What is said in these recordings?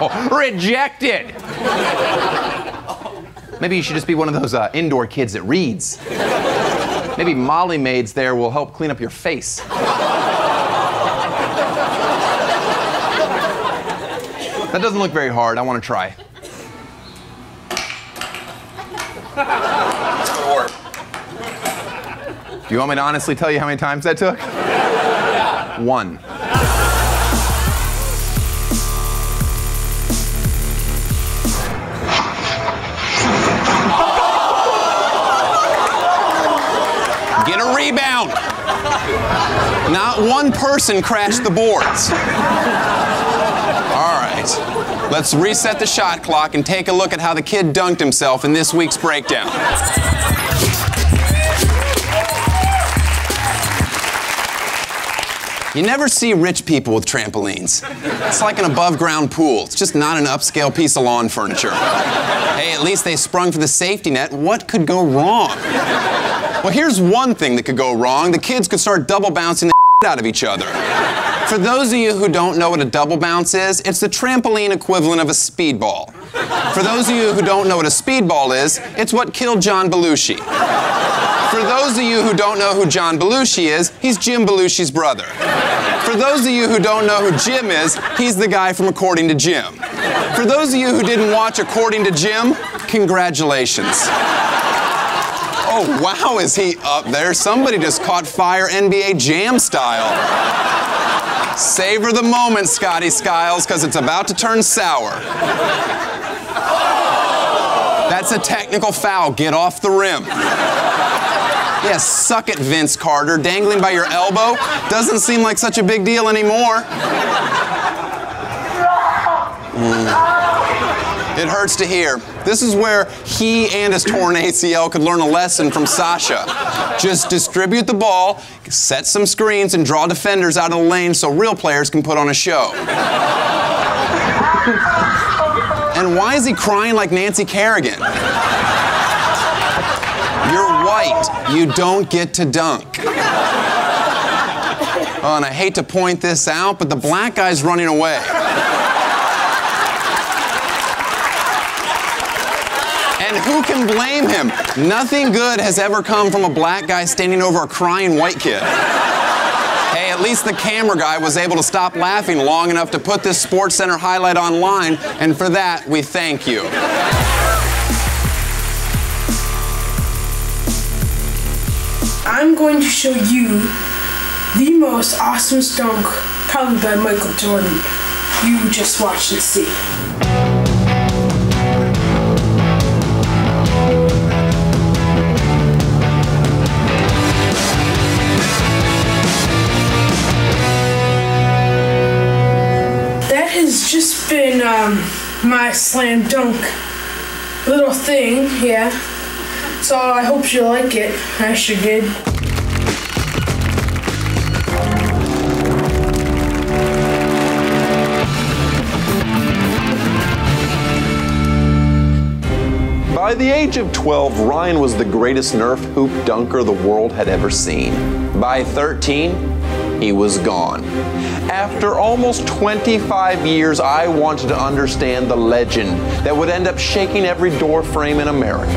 No, rejected. Maybe you should just be one of those indoor kids that reads. Maybe Molly maids there will help clean up your face. That doesn't look very hard. I want to try. It's gonna work. Do you want me to honestly tell you how many times that took? 1. Get a rebound. Not one person crashed the boards. All right, let's reset the shot clock and take a look at how the kid dunked himself in this week's breakdown. You never see rich people with trampolines. It's like an above-ground pool. It's just not an upscale piece of lawn furniture. Hey, at least they sprung for the safety net. What could go wrong? Well, here's one thing that could go wrong. The kids could start double bouncing the out of each other. For those of you who don't know what a double bounce is, it's the trampoline equivalent of a speedball. For those of you who don't know what a speedball is, it's what killed John Belushi. For those of you who don't know who John Belushi is, he's Jim Belushi's brother. For those of you who don't know who Jim is, he's the guy from According to Jim. For those of you who didn't watch According to Jim, congratulations. Oh, wow, is he up there? Somebody just caught fire NBA Jam style. Savor the moment, Scotty Skiles, because it's about to turn sour. That's a technical foul. Get off the rim. Yeah, suck it, Vince Carter. Dangling by your elbow doesn't seem like such a big deal anymore. It hurts to hear. This is where he and his torn ACL could learn a lesson from Sasha. Just distribute the ball, set some screens, and draw defenders out of the lane so real players can put on a show. And why is he crying like Nancy Kerrigan? You're white. You don't get to dunk. Oh, and I hate to point this out, but the black guy's running away. And who can blame him? Nothing good has ever come from a black guy standing over a crying white kid. Hey, at least the camera guy was able to stop laughing long enough to put this SportsCenter highlight online, and for that, we thank you. I'm going to show you the most awesome dunk, probably by Michael Jordan. You just watch and see. That has just been my slam dunk little thing, yeah. So I hope you like it. I sure did. By the age of 12, Ryan was the greatest Nerf hoop dunker the world had ever seen. By 13, he was gone. After almost 25 years, I wanted to understand the legend that would end up shaking every door frame in America.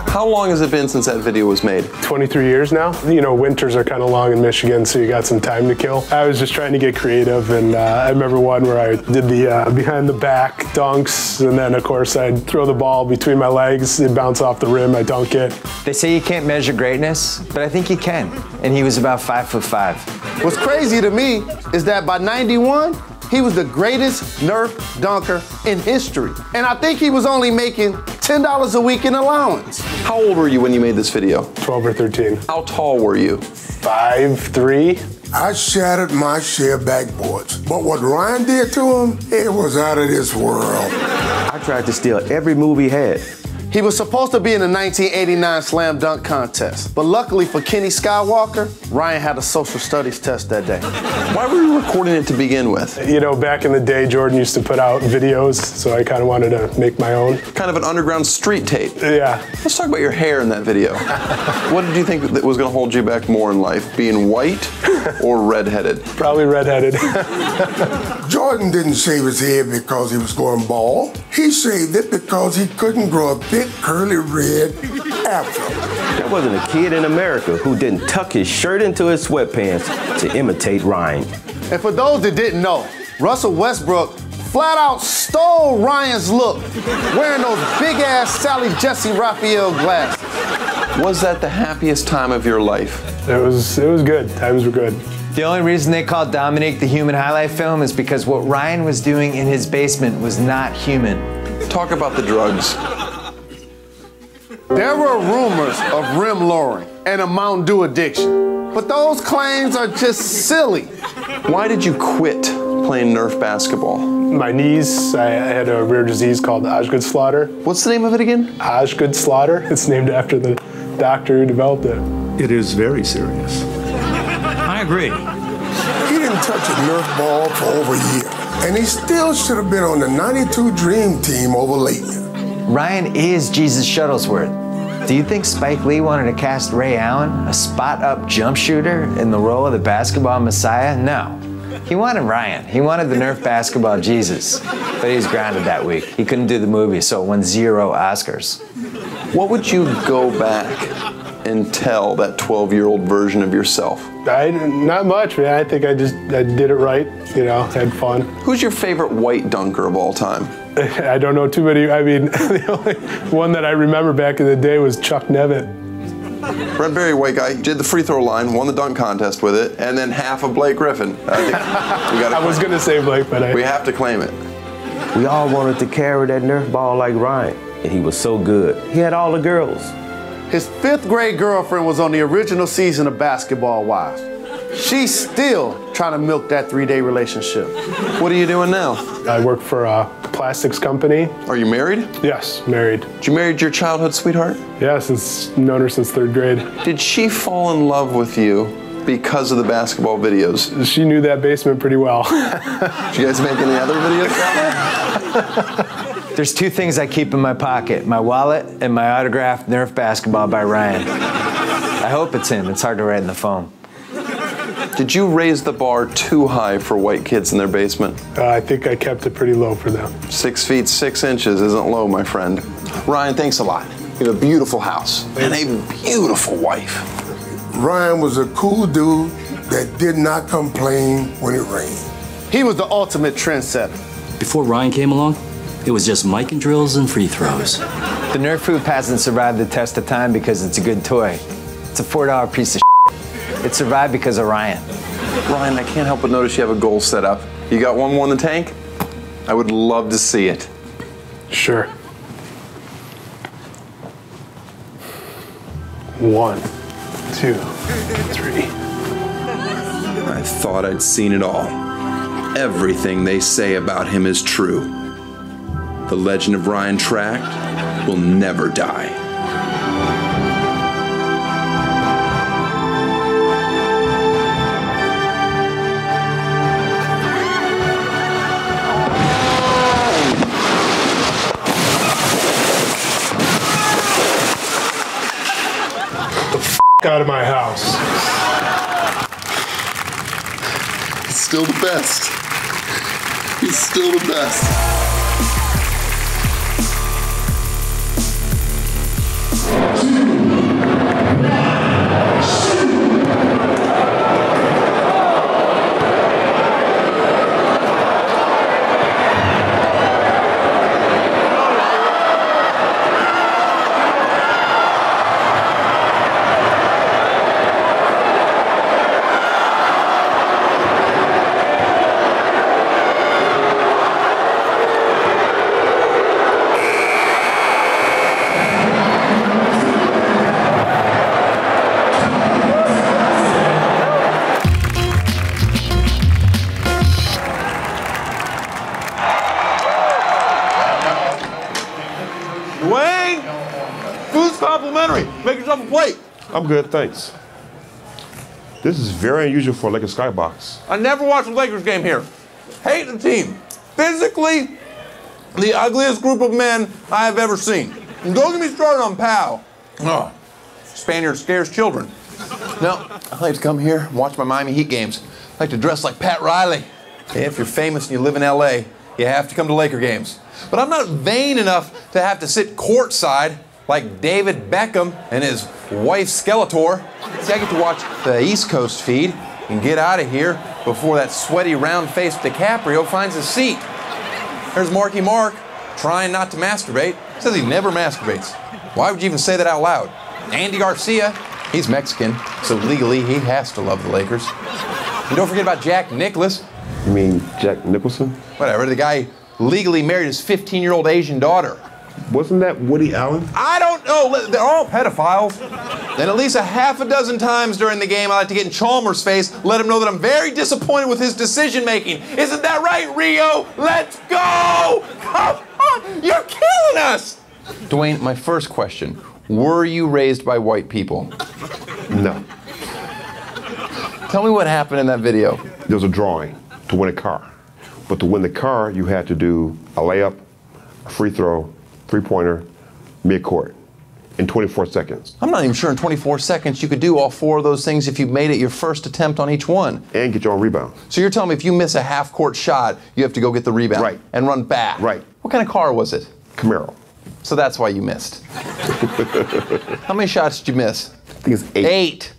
How long has it been since that video was made? 23 years now. You know, winters are kind of long in Michigan, so you got some time to kill. I was just trying to get creative, and I remember one where I did the behind the back dunks, and then of course I'd throw the ball between my legs, it'd bounce off the rim, I dunk it. They say you can't measure greatness, but I think you can. And he was about 5'5". What's crazy to me is that by 91, he was the greatest Nerf dunker in history. And I think he was only making $10 a week in allowance. How old were you when you made this video? 12 or 13. How tall were you? 5'3". I shattered my share of backboards. But what Ryan did to him, it was out of this world. I tried to steal every move he had. He was supposed to be in the 1989 slam dunk contest, but luckily for Kenny Skywalker, Ryan had a social studies test that day. Why were you recording it to begin with? You know, back in the day, Jordan used to put out videos, so I kind of wanted to make my own. Kind of an underground street tape. Yeah. Let's talk about your hair in that video. What did you think that was going to hold you back more in life, being white or redheaded? Probably redheaded. Jordan didn't shave his head because he was going bald. He shaved it because he couldn't grow a thick, curly red afro. There wasn't a kid in America who didn't tuck his shirt into his sweatpants to imitate Ryan. And for those that didn't know, Russell Westbrook flat out stole Ryan's look, wearing those big-ass Sally Jesse Raphael glasses. Was that the happiest time of your life? It was good. Times were good. The only reason they called Dominique the human highlight film is because what Ryan was doing in his basement was not human. Talk about the drugs. There were rumors of rim lowering and a Mountain Dew addiction, but those claims are just silly. Why did you quit playing Nerf basketball? My knees, I had a rare disease called Osgood-Schlatter. What's the name of it again? Osgood-Schlatter. It's named after the doctor who developed it. It is very serious. I agree. He didn't touch a Nerf ball for over a year, and he still should have been on the '92 Dream Team over Leighton. Ryan is Jesus Shuttlesworth. Do you think Spike Lee wanted to cast Ray Allen, a spot-up jump shooter, in the role of the basketball messiah? No. He wanted Ryan. He wanted the Nerf basketball Jesus. But he was grounded that week. He couldn't do the movie, so it won 0 Oscars. What would you go back and tell that 12-year-old version of yourself? Not much, man. I think I did it right, you know, had fun. Who's your favorite white dunker of all time? I don't know too many. I mean, the only one that I remember back in the day was Chuck Nevitt. Red Berry, white guy, did the free throw line, won the dunk contest with it, and then half of Blake Griffin. I was going to say Blake, but we have to claim it. We all wanted to carry that Nerf ball like Ryan, and he was so good. He had all the girls. His 5th grade girlfriend was on the original season of Basketball Wives. She's still trying to milk that 3-day relationship. What are you doing now? I work for a plastics company. Are you married? Yes, married. Did you marry your childhood sweetheart? Yeah, known her since 3rd grade. Did she fall in love with you because of the basketball videos? She knew that basement pretty well. Did you guys make any other videos? There's 2 things I keep in my pocket, my wallet and my autographed Nerf basketball by Ryan. I hope it's him. It's hard to write in the phone. Did you raise the bar too high for white kids in their basement? I think I kept it pretty low for them. 6 feet 6 inches isn't low, my friend. Ryan, thanks a lot. You have a beautiful house and a beautiful wife. Ryan was a cool dude that did not complain when it rained. He was the ultimate trendsetter. Before Ryan came along, it was just mic and drills and free throws. The Nerf hoop hasn't survived the test of time because it's a good toy. It's a $4 piece of shit. It survived because of Ryan. Ryan, I can't help but notice you have a goal set up. You got one more in the tank? I would love to see it. Sure. 1, 2, 3. I thought I'd seen it all. Everything they say about him is true. The legend of Ryan Tracht will never die. Out of my house. He's still the best. He's still the best. Dwayne, food's complimentary. Make yourself a plate. I'm good, thanks. This is very unusual for a Lakers skybox. I never watched a Lakers game here. Hate the team. Physically, the ugliest group of men I have ever seen. And don't get me started on Powell. Oh, Spaniard scares children. No, I like to come here and watch my Miami Heat games. I like to dress like Pat Riley. If you're famous and you live in LA, you have to come to Laker games. But I'm not vain enough to have to sit courtside like David Beckham and his wife Skeletor. See, I get to watch the East Coast feed and get out of here before that sweaty, round-faced DiCaprio finds a seat. There's Marky Mark, trying not to masturbate. Says he never masturbates. Why would you even say that out loud? Andy Garcia, he's Mexican, so legally he has to love the Lakers. And don't forget about Jack Nicklaus. You mean Jack Nicholson? Whatever, the guy legally married his 15-year-old Asian daughter. Wasn't that Woody Allen? I don't know. They're all pedophiles. And at least a half a dozen times during the game, I like to get in Chalmers' face, let him know that I'm very disappointed with his decision-making. Isn't that right, Rio? Let's go! Come on! You're killing us! Dwayne, my first question. Were you raised by white people? No. Tell me what happened in that video. There was a drawing to win a car. But to win the car, you had to do a layup, a free throw, three-pointer, mid-court in 24 seconds. I'm not even sure in 24 seconds you could do all four of those things if you made it your first attempt on each one. And get your own rebound. So you're telling me if you miss a half-court shot, you have to go get the rebound. Right. And run back. Right. What kind of car was it? Camaro. So that's why you missed. How many shots did you miss? I think it's 8. 8.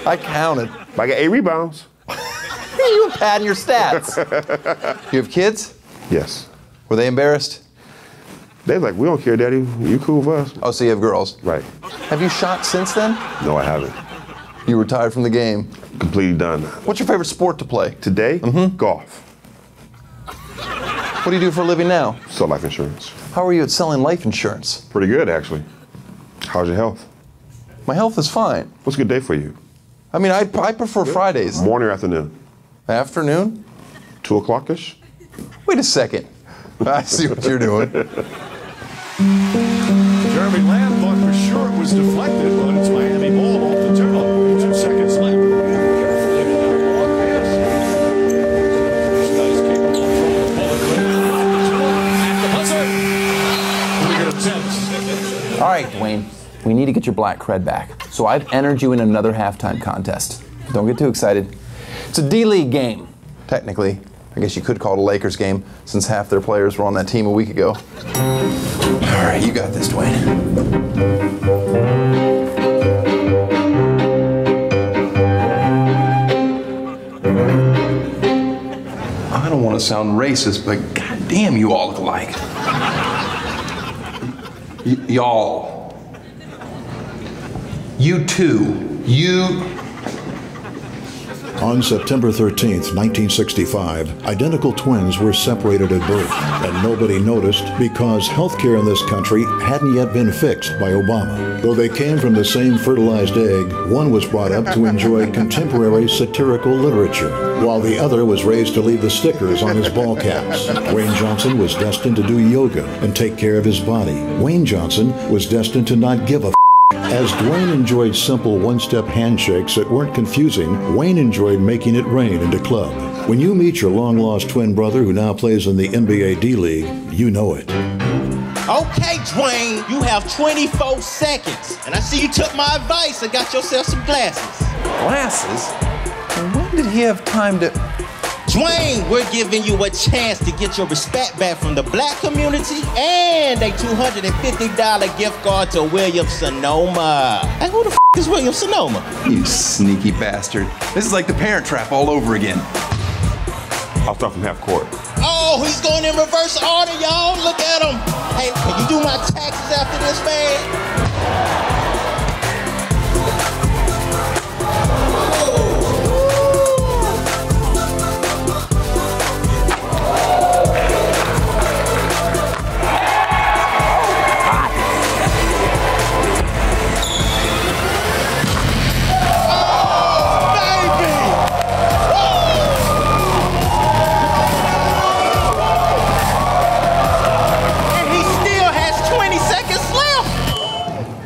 I counted. I got 8 rebounds. You were padding your stats. You have kids? Yes. Were they embarrassed? They're like, we don't care, Daddy. You cool with us. Oh, so you have girls? Right. Have you shot since then? No, I haven't. You retired from the game? Completely done. What's your favorite sport to play? Today? Golf. What do you do for a living now? Sell life insurance. How are you at selling life insurance? Pretty good, actually. How's your health? My health is fine. What's a good day for you? I mean, I prefer Fridays. Morning or afternoon? Afternoon? 2 o'clock-ish? Wait a second. I see what you're doing. Jeremy Lamb thought for sure it was deflected, but it's Miami ball off the turnover. 2 seconds left. All right, Dwayne, we need to get your black cred back. So I've entered you in another halftime contest. Don't get too excited. It's a D-League game. Technically, I guess you could call it a Lakers game since half their players were on that team a week ago. All right, you got this, Dwayne. I don't want to sound racist, but goddamn, you all look alike. Y'all. You two. You. On September 13th, 1965, identical twins were separated at birth, and nobody noticed because healthcare in this country hadn't yet been fixed by Obama. Though they came from the same fertilized egg, one was brought up to enjoy contemporary satirical literature, while the other was raised to leave the stickers on his ball caps. Wayne Johnson was destined to do yoga and take care of his body. Wayne Johnson was destined to not give a As Dwayne enjoyed simple one-step handshakes that weren't confusing, Wayne enjoyed making it rain in the club. When you meet your long-lost twin brother who now plays in the NBA D-League, you know it. Okay, Dwayne, you have 24 seconds. And I see you took my advice and got yourself some glasses. Glasses? And when did he have time to... Dwayne, we're giving you a chance to get your respect back from the black community and a $250 gift card to Williams-Sonoma. Hey, who the f*** is Williams-Sonoma? You sneaky bastard. This is like the Parent Trap all over again. I'll start from half court. Oh, he's going in reverse order, y'all. Look at him. Hey, can you do my taxes after this, man?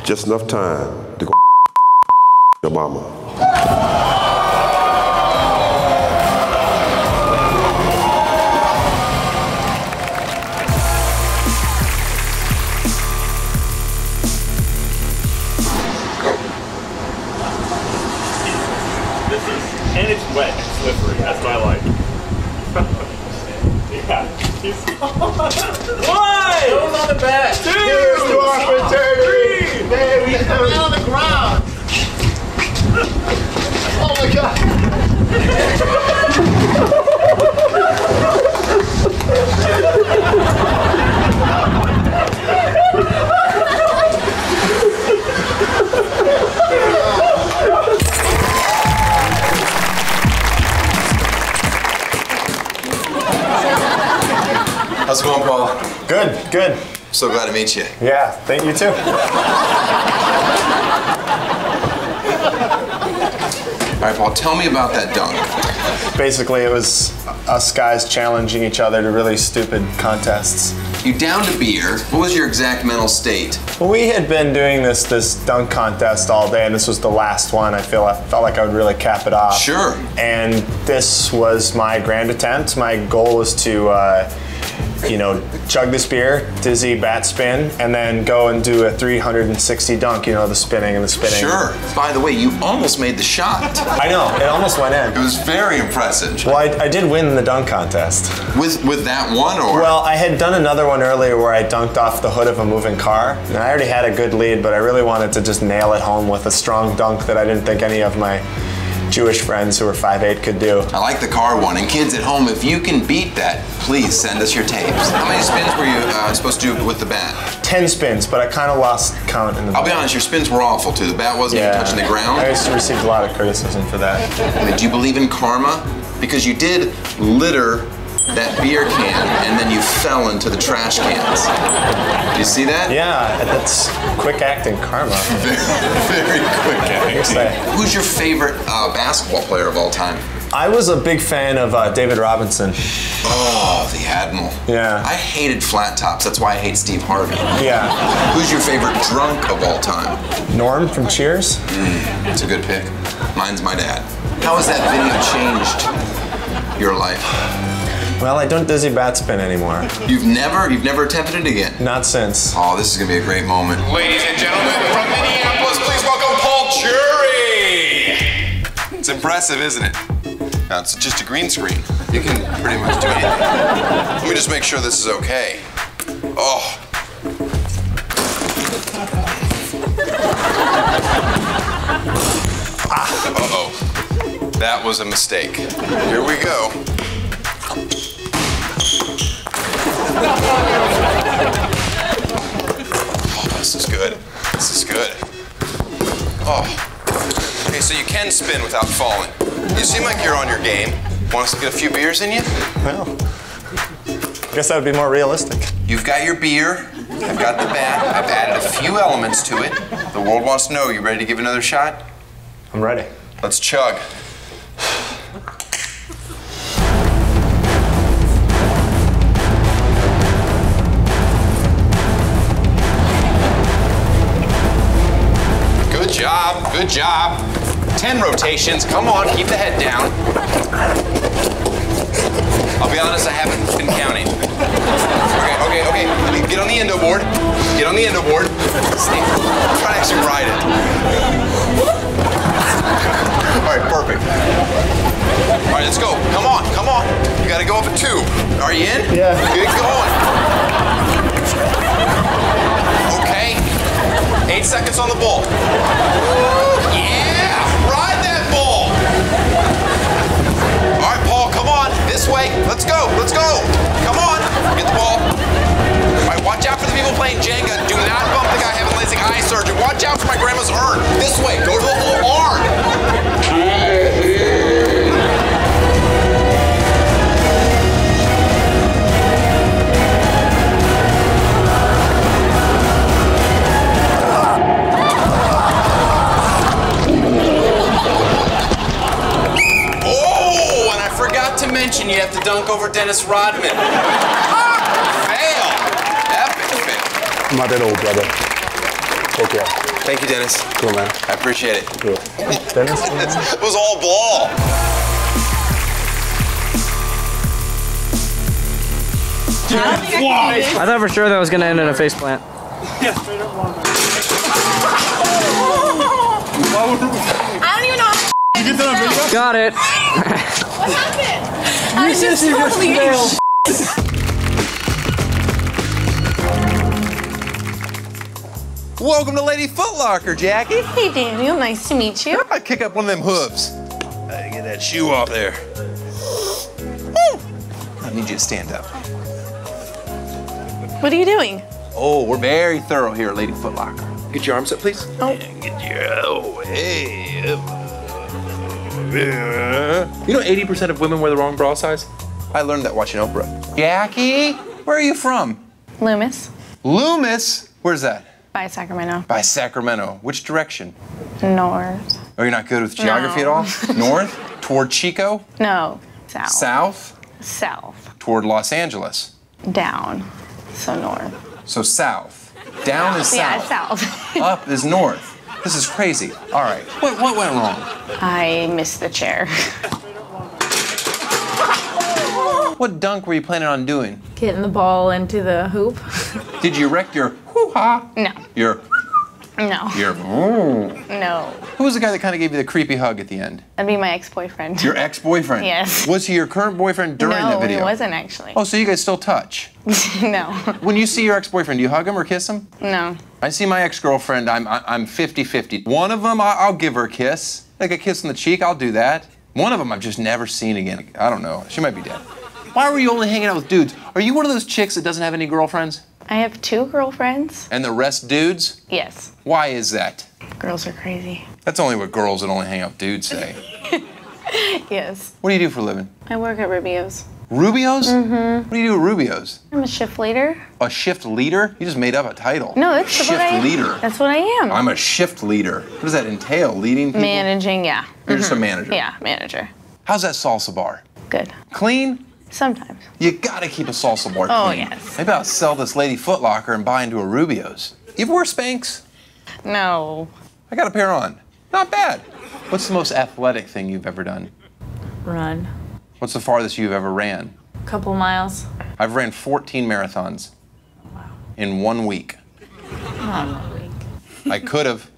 Just enough time to go your mama. And it's wet and slippery. That's what I like. Yeah. One! Those on the back. Two! Here's to our fraternity! Three! Baby, down on the ground! Oh my God! How's it going, Paul? Good, good. So glad to meet you. Yeah, thank you too. All right, Paul, tell me about that dunk. Basically, it was us guys challenging each other to really stupid contests. You downed a beer. What was your exact mental state? Well, we had been doing this dunk contest all day, and this was the last one. I felt like I would really cap it off. Sure. And this was my grand attempt. My goal was to chug this beer, dizzy bat spin, and then go and do a 360 dunk, the spinning and the spinning. Sure. By the way, you almost made the shot. I know, it almost went in. It was very impressive. Well, I did win the dunk contest. With that one, or? Well, I had done another one earlier where I dunked off the hood of a moving car, and I already had a good lead, but I really wanted to just nail it home with a strong dunk that I didn't think any of my Jewish friends who were 5'8" could do. I like the car one. And kids at home, if you can beat that, please send us your tapes. How many spins were you supposed to do with the bat? 10 spins, but I kind of lost count in the I'll be honest, your spins were awful too. The bat wasn't even touching the ground. I received a lot of criticism for that. Do you believe in karma? Because you did litter that beer can and then you fell into the trash cans. Do you see that? Yeah, that's quick acting karma. Very quick acting. Who's your favorite basketball player of all time? I was a big fan of David Robinson. Oh, the Admiral. Yeah. I hated flat tops. That's why I hate Steve Harvey. Yeah. Who's your favorite drunk of all time? Norm from Cheers. That's a good pick. Mine's my dad. How has that video changed your life? Well, I don't dizzy bat spin anymore. You've never attempted it again? Not since. Oh, this is gonna be a great moment. Ladies and gentlemen, from Minneapolis, please welcome Paul Jury. It's impressive, isn't it? Now, it's just a green screen. You can pretty much do anything. Let me just make sure this is okay. Oh. Uh-oh. That was a mistake. Here we go. Oh, this is good. This is good. Oh. Okay, so you can spin without falling. You seem like you're on your game. Want us to get a few beers in you? Well, I guess that would be more realistic. You've got your beer. I've got the bat. I've added a few elements to it. The world wants to know, you ready to give another shot? I'm ready. Let's chug. Good job, good job. 10 rotations, come on, keep the head down. I'll be honest, I haven't been counting. Okay, let me get on the endo board. Get on the endo board. Stay, try to actually ride it. All right, perfect. All right, let's go, come on. You gotta go up at 2. Are you in? Yeah. Get going. Okay. 8 seconds on the ball. Yeah! Ride that ball! All right, Paul, come on. This way. Let's go. Come on. Get the ball. All right, watch out for the people playing Jenga. Do not bump the guy having LASIK eye surgery. Watch out for my grandma's urn. This way. Go to the whole arm. To mention, you have to dunk over Dennis Rodman. Fail. Epic fail. My little brother. Okay. Thank you, Dennis. Cool, man. I appreciate it. Cool. Dennis? It was all ball. I thought for sure that was gonna end in a faceplant. Yeah, straight up long. I don't even know how you get that on video? Got it. what happened. I was just totally Welcome to Lady Foot Locker, Jackie. Hey, Daniel. Nice to meet you. I kick up one of them hooves. Get that shoe off there. Woo! I need you to stand up. What are you doing? Oh, we're very thorough here at Lady Foot Locker. Get your arms up, please. Oh. And get your, oh, hey. You know 80% of women wear the wrong bra size? I learned that watching Oprah. Jackie, where are you from? Loomis. Loomis? Where's that? By Sacramento. By Sacramento. Which direction? North. Oh, you're not good with geography at all? North? Toward Chico? No. South. South? South. Toward Los Angeles? Down. So north. So south. Down is Yeah, south. south. Up is north. This is crazy. All right. What went wrong? I missed the chair. What dunk were you planning on doing? Getting the ball into the hoop. Did you wreck your hoo-ha? No. Your No. Who was the guy that kind of gave you the creepy hug at the end? That'd be my ex-boyfriend. Your ex-boyfriend? Yes. Was he your current boyfriend during that video? No, he wasn't actually. Oh, so you guys still touch? No. When you see your ex-boyfriend, do you hug him or kiss him? No. I see my ex-girlfriend, I'm 50-50. One of them, I'll give her a kiss. Like a kiss on the cheek, I'll do that. One of them I've just never seen again. I don't know, she might be dead. Why were you only hanging out with dudes? Are you one of those chicks that doesn't have any girlfriends? I have 2 girlfriends. And the rest dudes? Yes. Why is that? Girls are crazy. That's only what girls that only hang out with dudes say. Yes. What do you do for a living? I work at Rubio's. Rubio's? Mm-hmm. What do you do at Rubio's? I'm a shift leader. A shift leader? You just made up a title. No, that's shift what I am. leader. That's what I am. I'm a shift leader. What does that entail? Leading people? Managing, yeah. You're just a manager? Yeah, manager. How's that salsa bar? Good. Clean? Sometimes. You gotta keep a salsa bar Oh, clean. yes. Maybe I'll sell this Lady Foot Locker and buy into a Rubio's. You ever wear Spanx? No. I got a pair on. Not bad. What's the most athletic thing you've ever done? Run. What's the farthest you've ever ran? Couple miles. I've ran 14 marathons. Wow. In 1 week. Not a week. I could have,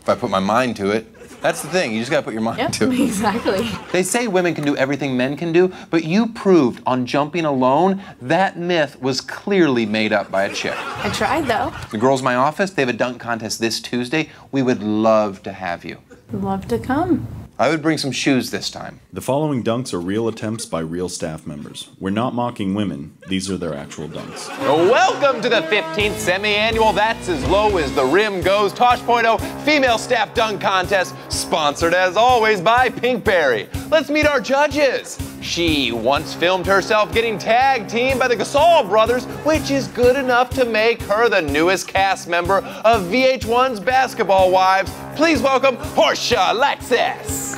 if I put my mind to it. That's the thing, you just gotta put your mind to it. Exactly. They say women can do everything men can do, but you proved on jumping alone, that myth was clearly made up by a chick. I tried though. The girls in my office, they have a dunk contest this Tuesday. We would love to have you. Love to come. I would bring some shoes this time. The following dunks are real attempts by real staff members. We're not mocking women, these are their actual dunks. Welcome to the 15th semi-annual That's As Low As The Rim Goes Tosh.0 Female Staff Dunk Contest, sponsored as always by Pinkberry. Let's meet our judges. She once filmed herself getting tag teamed by the Gasol brothers, which is good enough to make her the newest cast member of VH1's Basketball Wives. Please welcome Portia Alexis.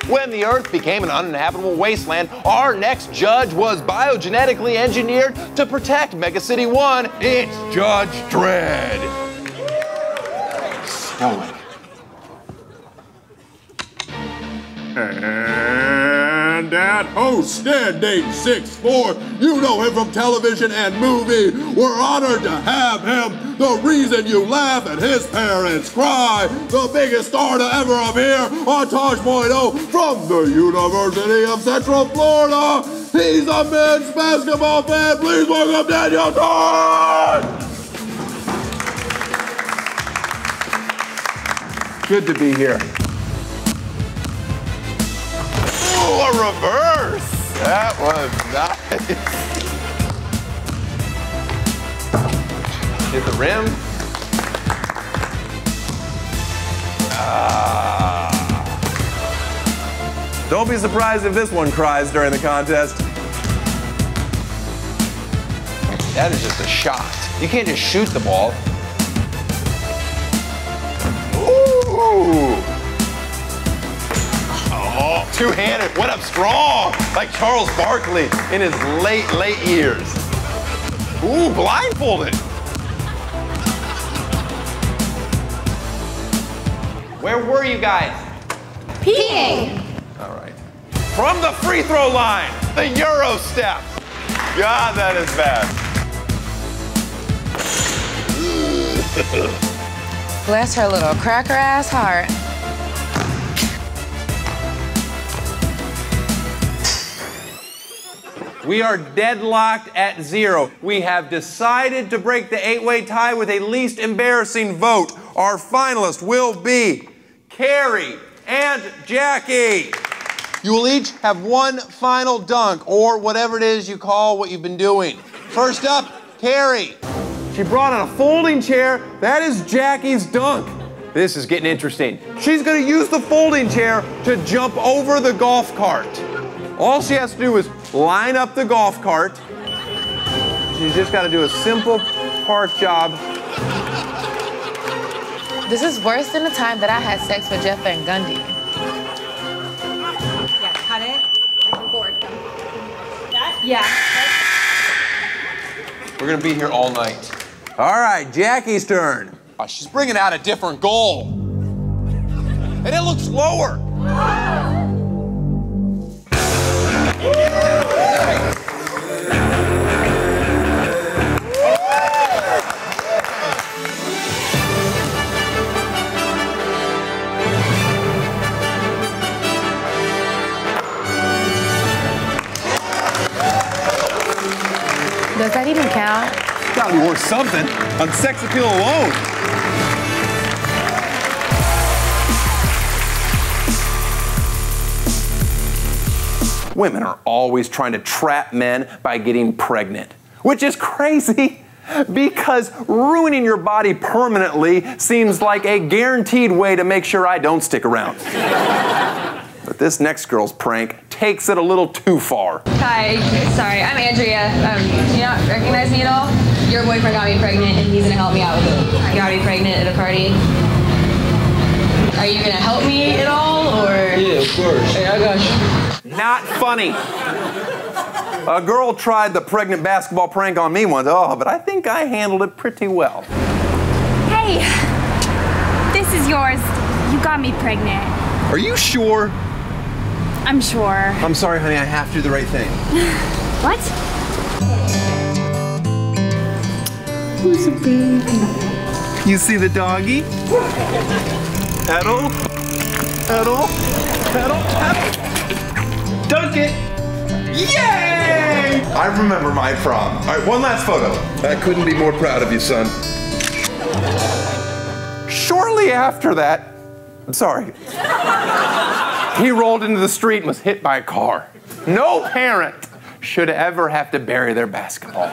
When the Earth became an uninhabitable wasteland, our next judge was biogenetically engineered to protect Mega City 1. It's Judge Dredd. Stoic. And at host standing 6'4", you know him from television and movie. We're honored to have him. The reason you laugh and his parents cry. The biggest star to ever appear on Tosh.0 from the University of Central Florida. He's a men's basketball fan. Please welcome Daniel Tosh. Good to be here. Ooh, a reverse. That was nice. Hit the rim. Don't be surprised if this one cries during the contest. That is just a shot. You can't just shoot the ball. Ooh. Oh, two-handed, went up strong, like Charles Barkley in his late years. Ooh, blindfolded. Where were you guys? Peeing. All right. From the free throw line, the Euro step. God, that is bad. Bless her little cracker ass heart. We are deadlocked at 0. We have decided to break the 8-way tie with a least embarrassing vote. Our finalists will be Carrie and Jackie. You will each have one final dunk, or whatever it is you call what you've been doing. First up, Carrie. She brought on a folding chair. That is Jackie's dunk. This is getting interesting. She's going to use the folding chair to jump over the golf cart. All she has to do is line up the golf cart. She's just got to do a simple park job. This is worse than the time that I had sex with Jeff Van Gundy. Yeah, cut it. Board. That? Yeah. We're going to be here all night. All right, Jackie's turn. Oh, she's bringing out a different goal. And it looks lower. Does that even count? Gotta be worth something on sex appeal alone. Women are always trying to trap men by getting pregnant, which is crazy because ruining your body permanently seems like a guaranteed way to make sure I don't stick around. But this next girl's prank takes it a little too far. Hi, sorry, I'm Andrea. Do you not recognize me at all? Your boyfriend got me pregnant and he's gonna help me out with it. He got me pregnant at a party. Are you gonna help me at all, or? Yeah, of course. Hey, I got you. Not funny. A girl tried the pregnant basketball prank on me once. Oh, but I think I handled it pretty well. Hey, this is yours. You got me pregnant. Are you sure? I'm sure. I'm sorry, honey, I have to do the right thing. What? Who's a baby? You see the doggy? Pedal, pedal, pedal, pedal. Dunk it! Yay! I remember my prom. All right, one last photo. I couldn't be more proud of you, son. Shortly after that, I'm sorry, he rolled into the street and was hit by a car. No parent should ever have to bury their basketball.